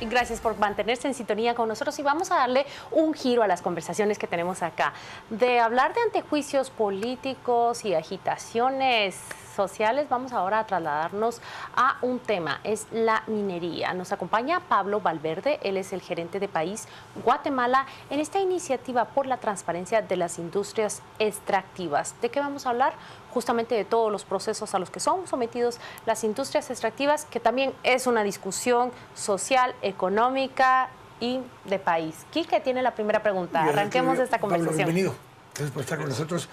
Gracias por mantenerse en sintonía con nosotros y vamos a darle un giro a las conversaciones que tenemos acá. De hablar de antejuicios políticos y agitaciones sociales, vamos ahora a trasladarnos a un tema, es la minería. Nos acompaña Pablo Valverde, él es el gerente de País Guatemala en esta iniciativa por la transparencia de las industrias extractivas. ¿De qué vamos a hablar? Justamente de todos los procesos a los que son sometidos las industrias extractivas, que también es una discusión social, económica y de país. Quique tiene la primera pregunta. Arranquemos esta conversación. Pablo, bienvenido. Gracias por estar con nosotros.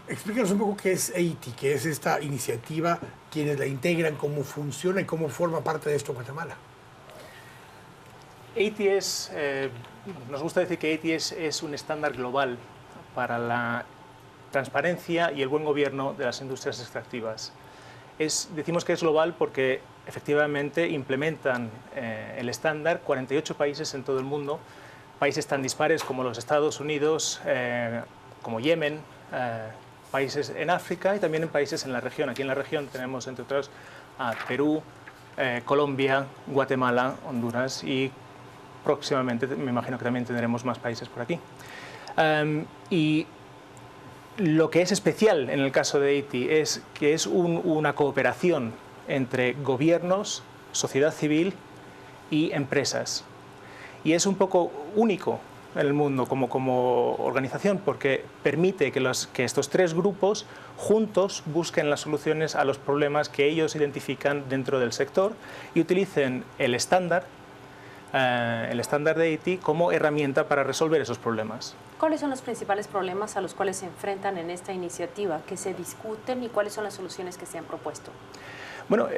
Explícanos un poco qué es EITI, qué es esta iniciativa, quiénes la integran, cómo funciona y cómo forma parte de esto Guatemala. EITI es, nos gusta decir que EITI es un estándar global para la transparencia y el buen gobierno de las industrias extractivas. Decimos que es global porque efectivamente implementan el estándar 48 países en todo el mundo, países tan dispares como los Estados Unidos, como Yemen, países en África y también en países en la región. Aquí en la región tenemos, entre otros, a Perú, Colombia, Guatemala, Honduras y próximamente me imagino que también tendremos más países por aquí. Y lo que es especial en el caso de EITI es que es una cooperación entre gobiernos, sociedad civil y empresas. Y es un poco único en el mundo como organización porque permite que estos tres grupos juntos busquen las soluciones a los problemas que ellos identifican dentro del sector y utilicen el estándar de EITI como herramienta para resolver esos problemas. ¿Cuáles son los principales problemas a los cuales se enfrentan en esta iniciativa, que se discuten y cuáles son las soluciones que se han propuesto? Bueno,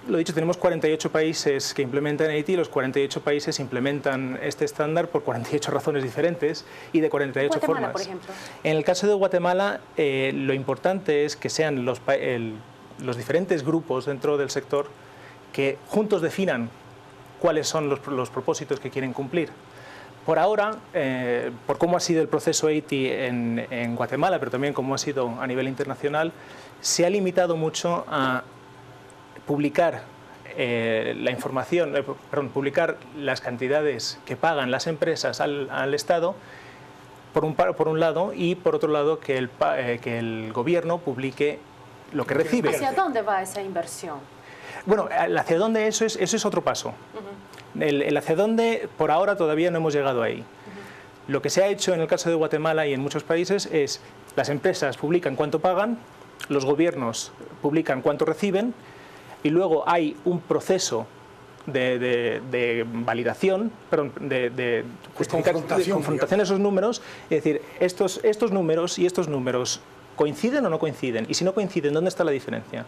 lo dicho, tenemos 48 países que implementan EITI y los 48 países implementan este estándar por 48 razones diferentes y de 48 Guatemala, formas. por ejemplo. En el caso de Guatemala, lo importante es que sean los diferentes grupos dentro del sector que juntos definan cuáles son los propósitos que quieren cumplir. Por ahora, por cómo ha sido el proceso EITI en Guatemala, pero también cómo ha sido a nivel internacional, se ha limitado mucho a publicar la información, publicar las cantidades que pagan las empresas al Estado, por un lado, y por otro lado que el gobierno publique lo que recibe. ¿Hacia dónde va esa inversión? Bueno, hacia dónde eso es otro paso. El hacia dónde, por ahora todavía no hemos llegado ahí. Lo que se ha hecho en el caso de Guatemala y en muchos países es las empresas publican cuánto pagan, los gobiernos publican cuánto reciben y luego hay un proceso de validación, de confrontación de esos números, es decir, estos números y estos números ¿coinciden o no coinciden? Y si no coinciden, ¿dónde está la diferencia?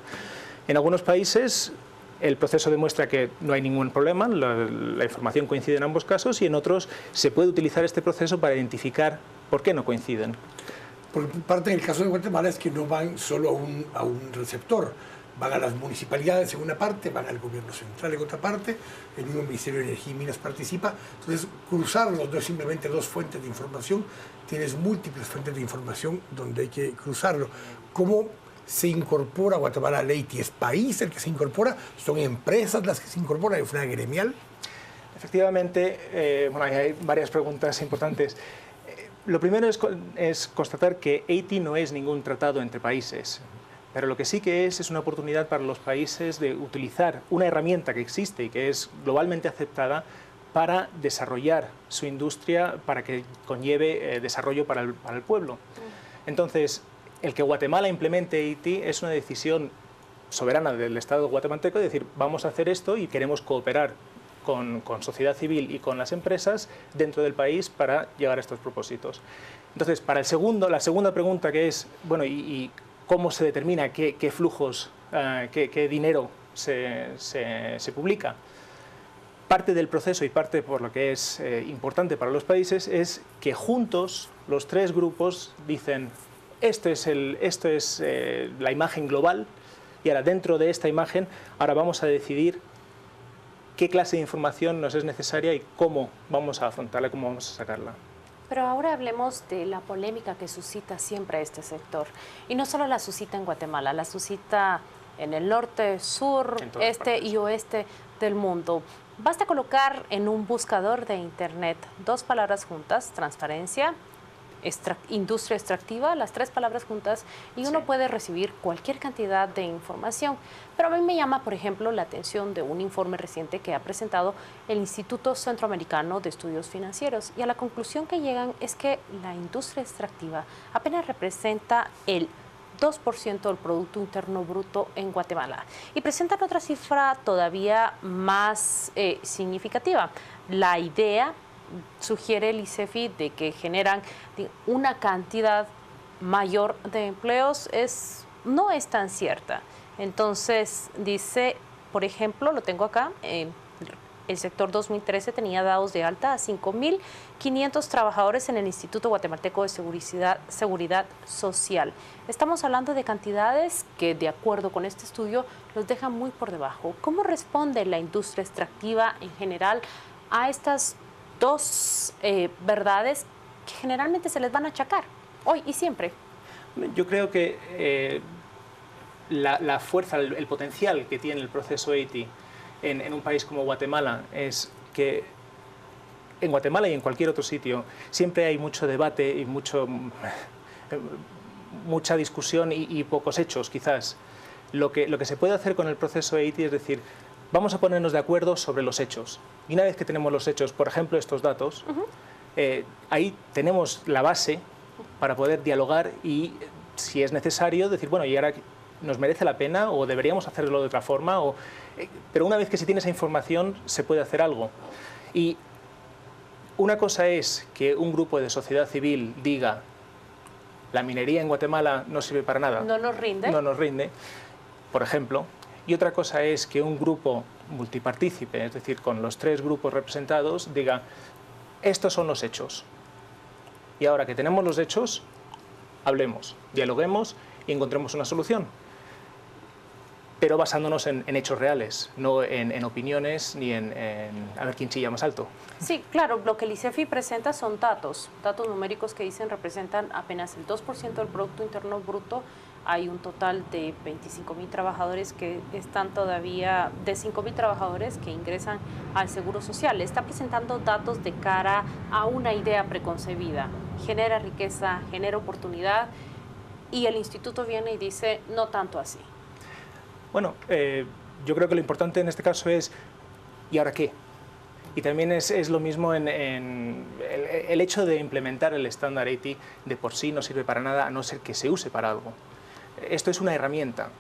En algunos países el proceso demuestra que no hay ningún problema, la información coincide en ambos casos y en otros se puede utilizar este proceso para identificar por qué no coinciden. Por parte del caso de Guatemala es que no van solo a un receptor, van a las municipalidades en una parte, van al gobierno central en otra parte, el mismo Ministerio de Energía y Minas participa. Entonces, cruzarlos no es simplemente dos fuentes de información, tienes múltiples fuentes de información donde hay que cruzarlo. ¿Cómo se incorpora Guatemala a EITI? ¿Es país el que se incorpora? ¿Son empresas las que se incorporan? ¿Es una gremial? Efectivamente, bueno, hay varias preguntas importantes. Lo primero es constatar que EITI no es ningún tratado entre países, pero lo que sí que es una oportunidad para los países de utilizar una herramienta que existe y que es globalmente aceptada para desarrollar su industria, para que conlleve desarrollo para el pueblo. Entonces, el que Guatemala implemente EITI es una decisión soberana del Estado guatemalteco de decir, vamos a hacer esto y queremos cooperar con sociedad civil y con las empresas dentro del país para llegar a estos propósitos. Entonces, para la segunda pregunta que es, bueno, ¿y cómo se determina qué flujos, qué dinero se publica? Parte del proceso y parte por lo que es importante para los países es que juntos los tres grupos dicen, esto es la imagen global y ahora dentro de esta imagen ahora vamos a decidir qué clase de información nos es necesaria y cómo vamos a afrontarla, cómo vamos a sacarla. Pero ahora hablemos de la polémica que suscita siempre este sector. Y no solo la suscita en Guatemala, la suscita en el norte, sur, este y oeste del mundo. Basta colocar en un buscador de Internet 2 palabras juntas, transparencia, industria extractiva, las 3 palabras juntas, y uno puede recibir cualquier cantidad de información. Pero a mí me llama, por ejemplo, la atención de un informe reciente que ha presentado el Instituto Centroamericano de Estudios Financieros, y a la conclusión que llegan es que la industria extractiva apenas representa el 2% del Producto Interno Bruto en Guatemala. Y presentan otra cifra todavía más significativa. La idea, sugiere el ICEFI, de que generan una cantidad mayor de empleos no es tan cierta. Entonces, dice, por ejemplo, lo tengo acá, el sector 2013 tenía dados de alta a 5.500 trabajadores en el Instituto Guatemalteco de Seguridad Social. Estamos hablando de cantidades que, de acuerdo con este estudio, los dejan muy por debajo. ¿Cómo responde la industria extractiva en general a estas 2 verdades que generalmente se les van a achacar hoy y siempre? Yo creo que la fuerza, el potencial que tiene el proceso Haití en un país como Guatemala es que en Guatemala y en cualquier otro sitio siempre hay mucho debate y mucha discusión y pocos hechos, quizás. Lo que se puede hacer con el proceso Haití es decir, vamos a ponernos de acuerdo sobre los hechos. Y una vez que tenemos los hechos, por ejemplo, estos datos, ahí tenemos la base para poder dialogar y, si es necesario, decir, bueno, ¿y ahora nos merece la pena o deberíamos hacerlo de otra forma? Pero una vez que se tiene esa información, se puede hacer algo. Y una cosa es que un grupo de sociedad civil diga, la minería en Guatemala no sirve para nada. No nos rinde. No nos rinde, por ejemplo. Y otra cosa es que un grupo multipartícipe, es decir, con los 3 grupos representados, diga, estos son los hechos. Y ahora que tenemos los hechos, hablemos, dialoguemos y encontremos una solución. Pero basándonos en hechos reales, no en opiniones ni en a ver quién chilla más alto. Sí, claro, lo que el ICEFI presenta son datos numéricos que dicen representan apenas el 2% del Producto Interno Bruto. Hay un total de 25.000 trabajadores que están todavía, de 5.000 trabajadores que ingresan al Seguro Social. Está presentando datos de cara a una idea preconcebida. Genera riqueza, genera oportunidad, y el instituto viene y dice, no tanto así. Bueno, yo creo que lo importante en este caso es, ¿y ahora qué? Y también es lo mismo en el hecho de implementar el estándar Haití de por sí no sirve para nada, a no ser que se use para algo. Esto es una herramienta.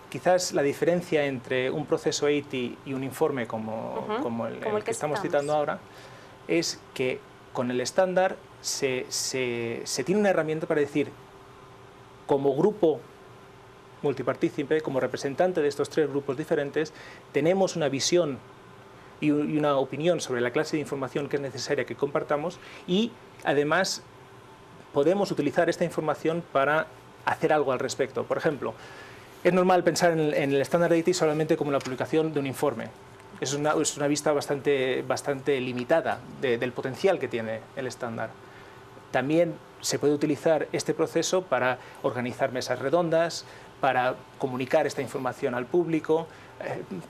Quizás la diferencia entre un proceso Haití y un informe como el que estamos citando ahora es que con el estándar se tiene una herramienta para decir, como grupo multipartícipe, como representante de estos 3 grupos diferentes, tenemos una visión y una opinión sobre la clase de información que es necesaria que compartamos, y además podemos utilizar esta información para hacer algo al respecto. Por ejemplo, es normal pensar en el estándar Haití solamente como la publicación de un informe. Es una vista bastante limitada del potencial que tiene el estándar. También se puede utilizar este proceso para organizar mesas redondas, para comunicar esta información al público,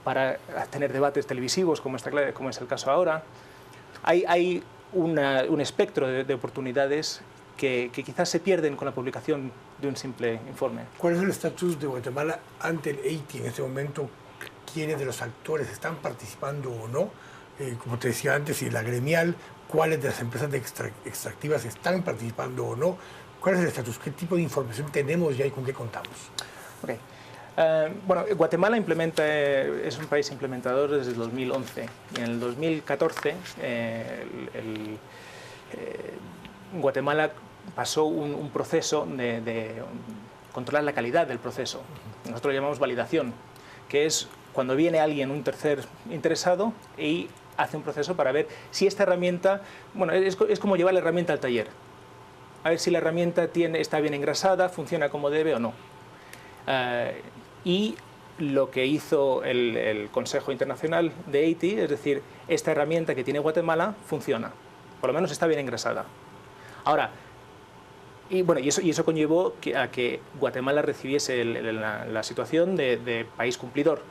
para tener debates televisivos, como es el caso ahora. Hay un espectro de oportunidades que quizás se pierden con la publicación de un simple informe. ¿Cuál es el estatus de Guatemala ante el Haití en este momento? ¿Quiénes de los actores están participando o no? Como te decía antes, y la gremial, ¿cuáles de las empresas extractivas están participando o no? ¿Cuál es el estatus? ¿Qué tipo de información tenemos ya y con qué contamos? Okay. Bueno, Guatemala es un país implementador desde el 2011. En el 2014, Guatemala pasó un proceso de controlar la calidad del proceso. Nosotros lo llamamos validación, que es cuando viene alguien, un tercer interesado, y hace un proceso para ver si esta herramienta, bueno, es como llevar la herramienta al taller, a ver si la herramienta está bien engrasada, funciona como debe o no. Y lo que hizo el Consejo Internacional de Haití, es decir, esta herramienta que tiene Guatemala funciona, por lo menos está bien engrasada. Ahora, y eso conllevó a que Guatemala recibiese la situación de país cumplidor.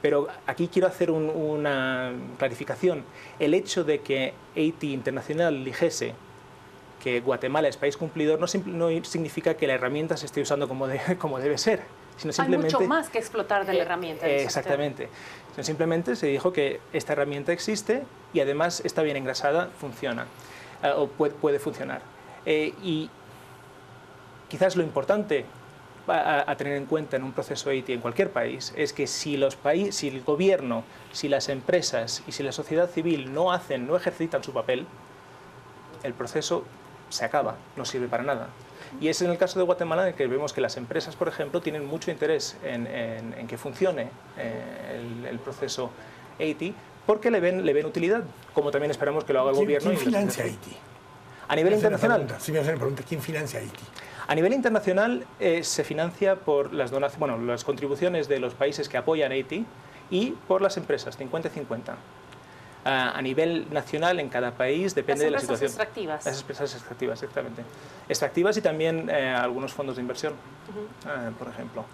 Pero aquí quiero hacer una clarificación. El hecho de que Haití Internacional dijese que Guatemala es país cumplidor no significa que la herramienta se esté usando como debe ser, sino simplemente... Hay mucho más que explotar de la herramienta. Exactamente. Simplemente se dijo que esta herramienta existe y además está bien engrasada, funciona, o puede funcionar. Y quizás lo importante a tener en cuenta en un proceso Haití en cualquier país es que si el gobierno, si las empresas y si la sociedad civil no ejercitan su papel, el proceso se acaba, no sirve para nada. Y es en el caso de Guatemala en el que vemos que las empresas, por ejemplo, tienen mucho interés en que funcione el proceso Haití porque le ven utilidad, como también esperamos que lo haga el gobierno. ¿Quién financia Haití? A nivel internacional. Sí, me hacen la pregunta, ¿quién financia Haití? A nivel internacional se financia por las contribuciones de los países que apoyan Haití y por las empresas, 50-50. A nivel nacional, en cada país, depende de la situación. Las empresas extractivas. Las empresas extractivas, exactamente. Extractivas y también algunos fondos de inversión, por ejemplo.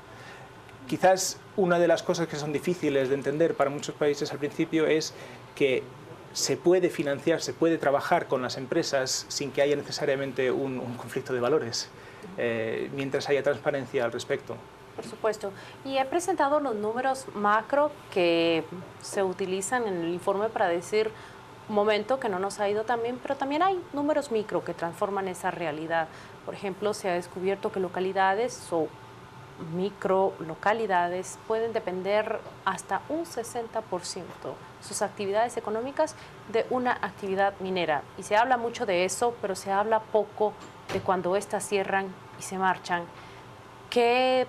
Quizás una de las cosas que son difíciles de entender para muchos países al principio es que se puede financiar, se puede trabajar con las empresas sin que haya necesariamente un conflicto de valores, mientras haya transparencia al respecto. Por supuesto. Y he presentado los números macro que se utilizan en el informe para decir un momento que no nos ha ido tan bien, pero también hay números micro que transforman esa realidad. Por ejemplo, se ha descubierto que localidades o microlocalidades pueden depender hasta un 60% sus actividades económicas de una actividad minera. Y se habla mucho de eso, pero se habla poco de cuando éstas cierran y se marchan. ¿Qué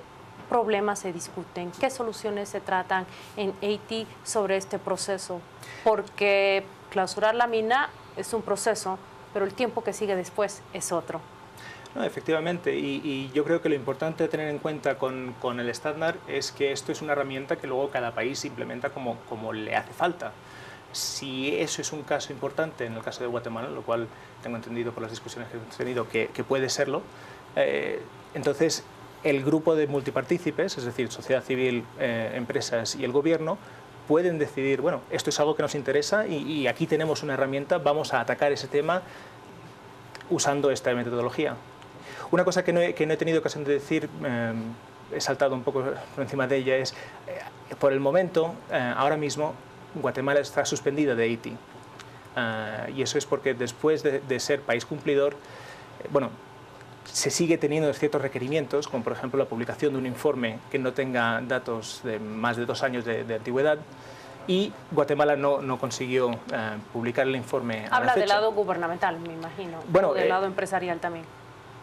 problemas se discuten? ¿Qué soluciones se tratan en Haití sobre este proceso? Porque clausurar la mina es un proceso, pero el tiempo que sigue después es otro. No, efectivamente, y yo creo que lo importante a tener en cuenta con el estándar es que esto es una herramienta que luego cada país implementa como le hace falta. Si eso es un caso importante, en el caso de Guatemala, lo cual tengo entendido por las discusiones que hemos tenido que puede serlo, entonces el grupo de multipartícipes, es decir, sociedad civil, empresas y el gobierno, pueden decidir, bueno, esto es algo que nos interesa y aquí tenemos una herramienta, vamos a atacar ese tema usando esta metodología. Una cosa que no he tenido ocasión de decir, he saltado un poco por encima de ella, es, por el momento, ahora mismo, Guatemala está suspendida de Haití. Y eso es porque después de ser país cumplidor, bueno, se sigue teniendo ciertos requerimientos, como por ejemplo la publicación de un informe que no tenga datos de más de 2 años de antigüedad, y Guatemala no consiguió publicar el informe a la Habla fecha. del lado gubernamental, me imagino, bueno, o del lado empresarial también.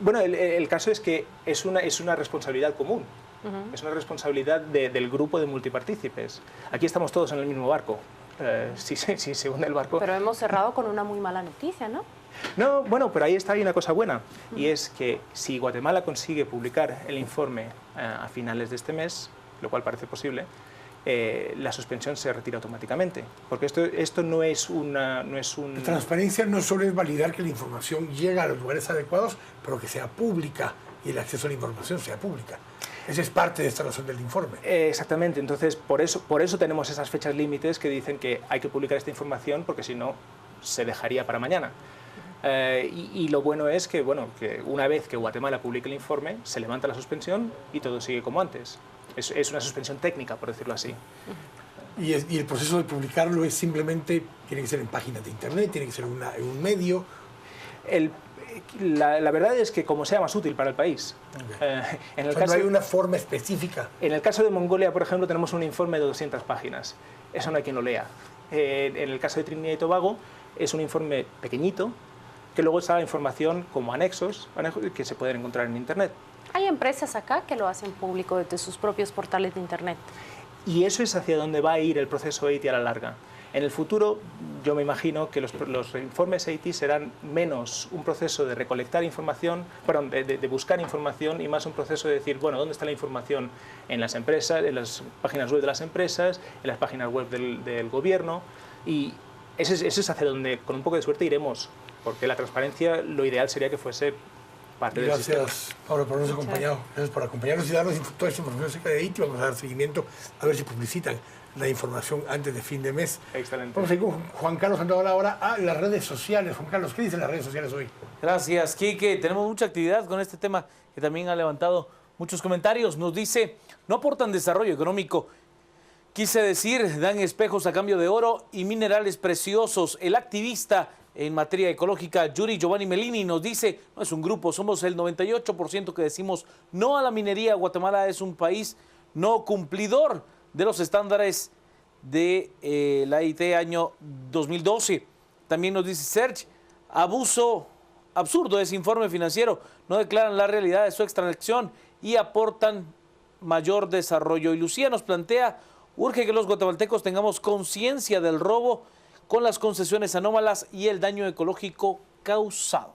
Bueno, el caso es que es una responsabilidad común, es una responsabilidad del grupo de multipartícipes. Aquí estamos todos en el mismo barco. Si se hunde el barco... Pero hemos cerrado con una muy mala noticia, ¿no? No, bueno, pero ahí está una cosa buena, y es que si Guatemala consigue publicar el informe a finales de este mes, lo cual parece posible, la suspensión se retira automáticamente, porque esto no es un... La transparencia no solo es validar que la información llega a los lugares adecuados, pero que sea pública y el acceso a la información sea pública. Esa es parte de esta razón del informe. Exactamente, entonces por eso tenemos esas fechas límites que dicen que hay que publicar esta información porque si no se dejaría para mañana. Y lo bueno es que una vez que Guatemala publique el informe, se levanta la suspensión y todo sigue como antes. Es una suspensión técnica, por decirlo así. Y el proceso de publicarlo es simplemente, tiene que ser en páginas de internet, tiene que ser en un medio. La verdad es que como sea más útil para el país. Okay. No hay una forma específica. En el caso de Mongolia, por ejemplo, tenemos un informe de 200 páginas. Eso no hay quien lo lea. En el caso de Trinidad y Tobago, es un informe pequeñito, que luego está la información como anexos que se pueden encontrar en internet. Hay empresas acá que lo hacen público desde sus propios portales de internet. Y eso es hacia donde va a ir el proceso Haití a la larga. En el futuro, yo me imagino que los informes Haití serán menos un proceso de recolectar información, perdón, de buscar información, y más un proceso de decir, bueno, ¿dónde está la información? En las empresas, en las páginas web de las empresas, en las páginas web del gobierno, y eso es hacia donde, con un poco de suerte, iremos, porque la transparencia, lo ideal sería que fuese parte del sistema. Gracias, Pablo, por habernos acompañado. Gracias por acompañarnos y darnos toda esta información acerca de Haití. Vamos a dar seguimiento a ver si publicitan la información antes de fin de mes. Excelente. Vamos a ir con Juan Carlos Sandoval ahora a las redes sociales. Juan Carlos, ¿qué dicen las redes sociales hoy? Gracias, Quique. Tenemos mucha actividad con este tema que también ha levantado muchos comentarios. Nos dice, no aportan desarrollo económico. Quise decir, dan espejos a cambio de oro y minerales preciosos. El activista en materia ecológica, Yuri Giovanni Melini, nos dice, no es un grupo, somos el 98% que decimos no a la minería. Guatemala es un país no cumplidor de los estándares de la AIT año 2012. También nos dice Serge, abuso absurdo de ese informe financiero, no declaran la realidad de su extracción y aportan mayor desarrollo. Y Lucía nos plantea, urge que los guatemaltecos tengamos conciencia del robo con las concesiones anómalas y el daño ecológico causado.